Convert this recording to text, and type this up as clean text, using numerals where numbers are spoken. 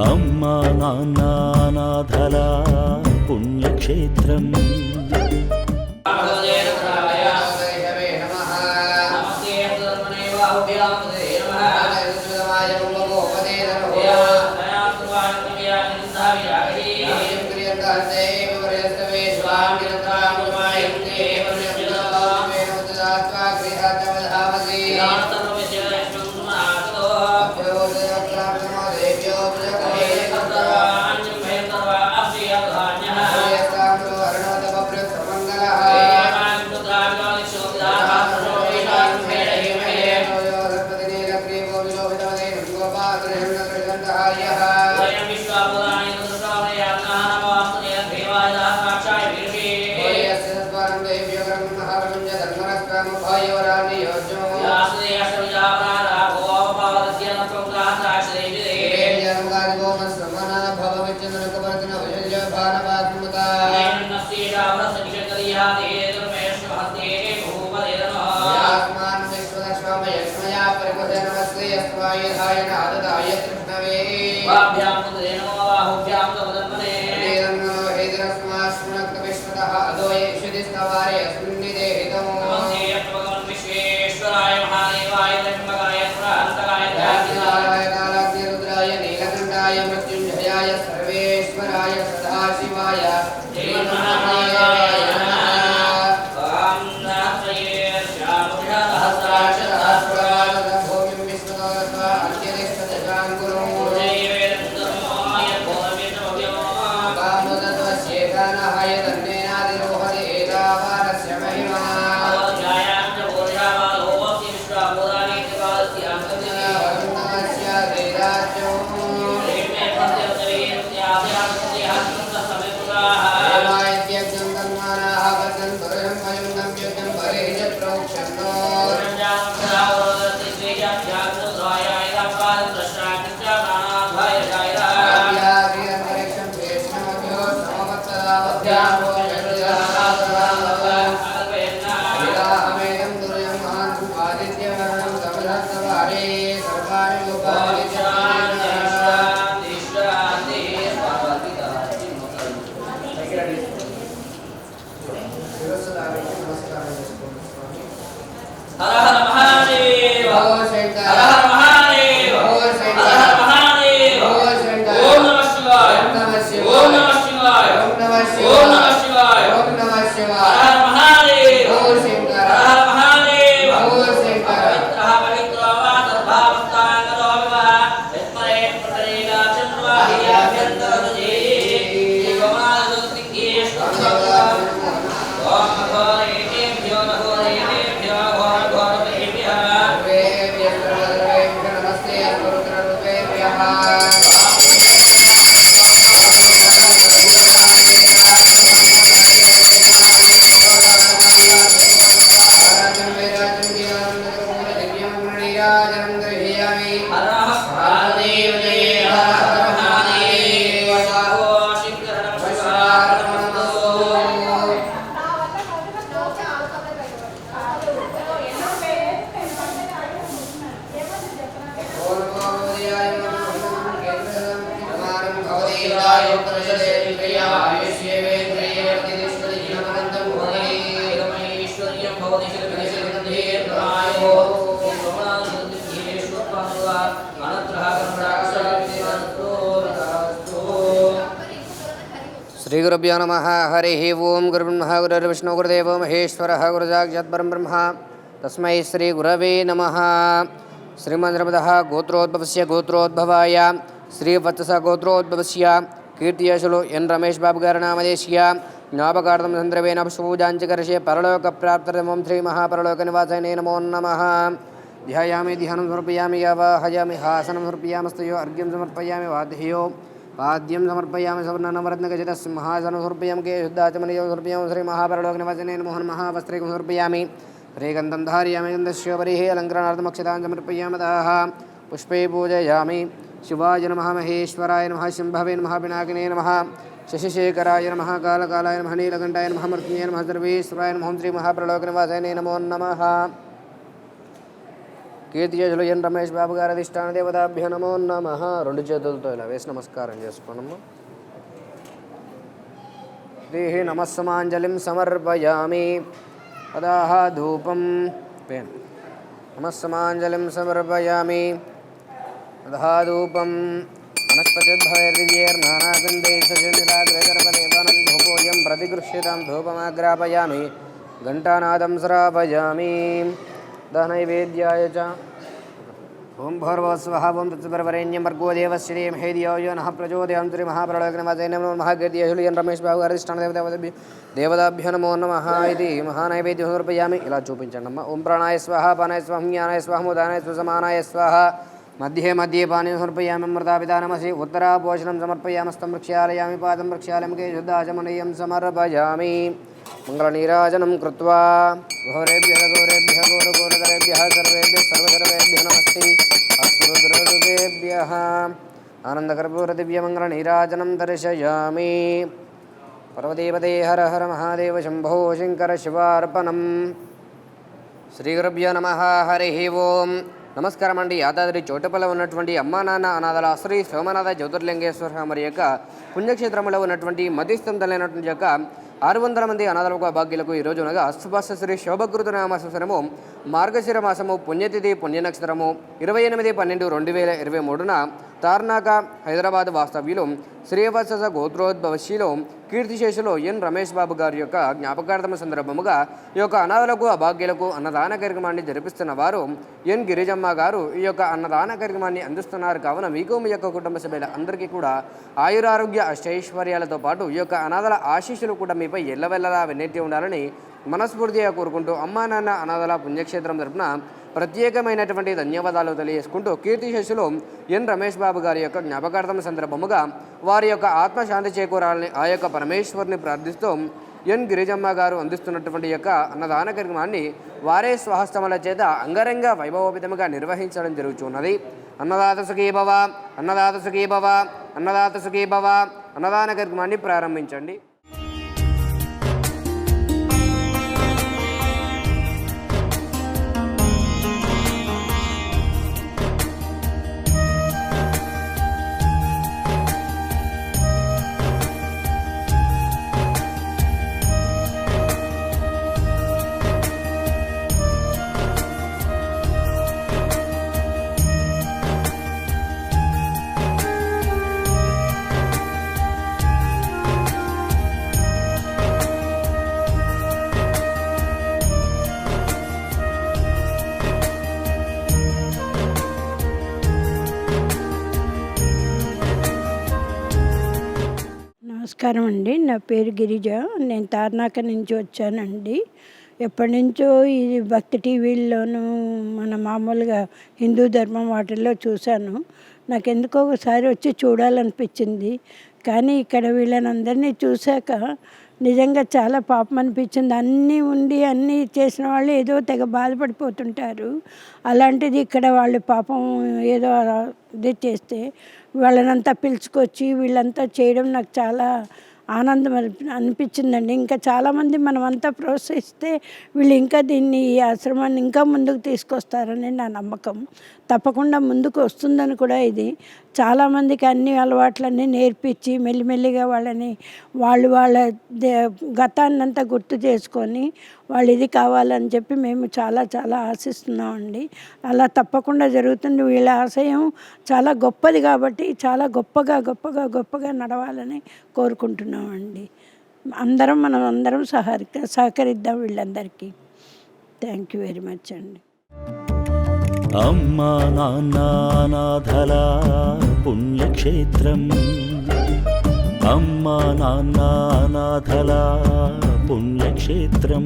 అమ్మా నాన్న నాథల పుణ్యక్షేత్రం. శ్రీ గురుభ్యో నమః. హరి ఓం. గురుబ్రహ్మ గురుర్విష్ణు గురుదేవో మహేశ్వరః గురుసాక్షాత్ పరబ్రహ్మ తస్మై శ్రీ గురవే నమః. శ్రీమద్నర్మదః గోత్రోద్భవస్య గోత్రోద్భవాయ శ్రీవత్స గోత్రోద్భవస్య కీర్తియశులు ఎన్ రమేష్ బాబు గారి నామదేశ్య జ్ఞాపకార్థం చంద్రవేణ పుష్పూజాంచకర్షే పరలోక ప్రాప్తర్థం శ్రీ మహాపరలోక నివాసాయ నమో నమః. ధ్యాయామి ధ్యానం సమర్పయామి ఆవాహయామి హాసనం సమర్పయామస్తయో అర్ఘ్యం సమర్పయామి వాద్యో పాద్యం సమర్పయామి సవర్ణనవరత్నగజత సింహాసనం సమర్పయామి కే శుద్ధాచమనీయం సమర్పయామి శ్రీ మహాపరలోక నివాసినే మోహన్ మహావస్త్రైకం సమర్పయామి శ్రీగంధం ధారయామి గంధస్యోపరిః అలంకరణార్థమక్షతాన్ సమర్పయామదాః పుష్పే పూజయామి. శివాయ నమః, మహేశ్వరాయ నమః, శంభవే నమః, పినాకినే నమః, శశిశేఖరాయ నమః, కాలకాలాయ నమః, నీలకంఠాయ నమః, మృత్యుంజయ నమః, సర్వేశ్వరాయ నమః, శ్రీ మహాపరలోక నివాసాయ నమో నమః. కీర్తిశేషులు ఎన్ రమేష్ బాబు గారి అధిష్టాన దేవతాభ్యో నమో నమః. రెండు చేతులతో ఇలా వేసి నమస్కారం చేసుకోనమ్మా. దేహి నమస్సమాంజలిం సమర్పయామి. అదాహ ధూపం పేన్ నమస్సమాంజలిం సమర్పయామి. అదహ ధూపం వనస్పతిర్భైర్దివ్యైర్నానాగంధైర్నిరాగ్రగర్భదేవానందోపోయం ప్రతిగృహ్యతాం ధూపమాగ్రాపయామి. ఘంటానాదం శ్రాపయామి. దనైవేద్యాయ చ ఓం భూర్భువస్వః ఓం తత్సవితుర్వరేణ్యం భర్గో దేవస్య ధీమహి ధియో యో నః ప్రచోదయాత్. శ్రీమహాప్రళయగ్నమతే నమో నమః. కీర్తిశేషులు ఎన్ రమేష్ బాబు గారి అధిష్టాన దేవతాభ్యో నమో నమః. ఇది మహానైవేద్యం సమర్పయామి. ఇలా చూపించండి అమ్మ. ఓం ప్రాణాయ స్వాహ పానాయ స్వాహ జ్ఞానాయ స్వాహ ఉదానాయ స్వ సమానాయ స్వాహ. మధ్యే మధ్యే పానీయం సమర్పయామి. అమృతాపితానమసి ఉత్తరాపోషణం సమర్పయామస్తం వృక్షాలయామి. పాదం వృక్షాలయం కే శుద్ధాచమనీయం సమర్పయామి. మంగళనీరాజనం కృత్వా ఘోరేభ్యః ఘోరేభ్యః ఘోరఘోరతరేభ్యః సర్వేభ్యः సర్వసర్వేభ్యः నమస్తే. అస్తు రుద్రఋషేభ్యः ఆనందకర్పూరదివ్యమంగళనీరాజనం దర్శయామి. పర్వతీపతే హర హర మహాదేవ శంభో శంకర శివార్పణం. శ్రీ గురుభ్యో నమః. హరి ఓం. నమస్కారం అండి. యాదాద్రి చోటపల్లి ఉన్నటువంటి అమ్మా నాన్న అనాథల శ్రీ సోమనాథ జ్యోతిర్లింగేశ్వర మరి యొక్క పుణ్యక్షేత్రంలో ఉన్నటువంటి మధ్యస్థంతలైనటువంటి యొక్క 600 మంది అనాథలకు భాగ్యులకు ఈరోజు అనగా అశ్వభాష శ్రీ శోభకృత నామ సంవత్సరము మార్గశిర మాసము పుణ్యతిథి పుణ్యనక్షత్రము 28/12/2023న తార్నాక హైదరాబాద్ వాస్తవ్యులు శ్రీవత్స గోత్రోద్భవశీలో కీర్తిశేషులు ఎన్ రమేష్ బాబు గారి యొక్క జ్ఞాపకార్థం సందర్భముగా ఈ యొక్క అనాథలకు అభాగ్యులకు అన్నదాన కార్యక్రమాన్ని జరిపిస్తున్న వారు ఎన్ గిరిజమ్మ గారు ఈ యొక్క అన్నదాన కార్యక్రమాన్ని అందిస్తున్నారు. కావున మీకు మీ యొక్క కుటుంబ సభ్యుల అందరికీ కూడా ఆయురారోగ్య అష్టైశ్వర్యాలతో పాటు ఈ యొక్క అనాథల ఆశీస్సులు కూడా మీపై ఎల్లవెల్లలా వెన్నెట్టి ఉండాలని మనస్ఫూర్తిగా కోరుకుంటూ అమ్మా నాన్న అనాథల పుణ్యక్షేత్రం తరపున ప్రత్యేకమైనటువంటి ధన్యవాదాలు తెలియజేసుకుంటూ కీర్తిశేషులు ఎన్ రమేష్ బాబు గారి యొక్క జ్ఞాపకార్థం సందర్భముగా వారి యొక్క ఆత్మశాంతి చేకూరాలని ఆ యొక్క పరమేశ్వరుని ప్రార్థిస్తూ ఎన్ గిరిజమ్మ గారు అందిస్తున్నటువంటి యొక్క అన్నదాన కార్యక్రమాన్ని వారే స్వహస్తముల చేత అంగరంగ వైభవోపేతముగా నిర్వహించడం జరుగుతున్నది. అన్నదాత సుఖీ భవ, అన్నదాత సుఖీ భవ, అన్నదాత సుఖీ భవ. అన్నదాన కార్యక్రమాన్ని ప్రారంభించండి. నమస్కారం అండి. నా పేరు గిరిజ. నేను తార్నాక నుంచి వచ్చానండి. ఎప్పటి నుంచో ఈ భక్తి టీవీల్లోనూ మన మామూలుగా హిందూ ధర్మం వాటిల్లో చూశాను. నాకు ఎందుకో ఒకసారి వచ్చి చూడాలనిపించింది. కానీ ఇక్కడ వీళ్ళని అందరినీ చూశాక నిజంగా చాలా పాపం అనిపించింది. అన్నీ ఉండి అన్నీ చేసిన వాళ్ళు ఏదో తెగ బాధపడిపోతుంటారు. అలాంటిది ఇక్కడ వాళ్ళు పాపం ఏదో ఇది చేస్తే వాళ్ళనంతా పిలుచుకొచ్చి వీళ్ళంతా చేయడం నాకు చాలా ఆనందం అనిపించిందండి. ఇంకా చాలామంది మనమంతా ప్రోత్సహిస్తే వీళ్ళు ఇంకా దీన్ని ఈ ఆశ్రమాన్ని ఇంకా ముందుకు తీసుకొస్తారని నా నమ్మకం. తప్పకుండా ముందుకు వస్తుందని కూడా ఇది చాలామందికి అన్ని అలవాట్లన్నీ నేర్పించి మెల్లిమెల్లిగా వాళ్ళని వాళ్ళ గతాన్నంతా గుర్తు చేసుకొని వాళ్ళు ఇది కావాలని చెప్పి మేము చాలా చాలా ఆశిస్తున్నామండి. అలా తప్పకుండా జరుగుతుంది. వీళ్ళ ఆశయం చాలా గొప్పది కాబట్టి చాలా గొప్పగా నడవాలని కోరుకుంటున్నామండి. మనం అందరం సహకరిద్దాం వీళ్ళందరికీ. థ్యాంక్ యూ వెరీ మచ్ అండి. అమ్మా నాన్న అనాథల పుణ్యక్షేత్రం, అమ్మా నాన్న అనాథల పుణ్యక్షేత్రం,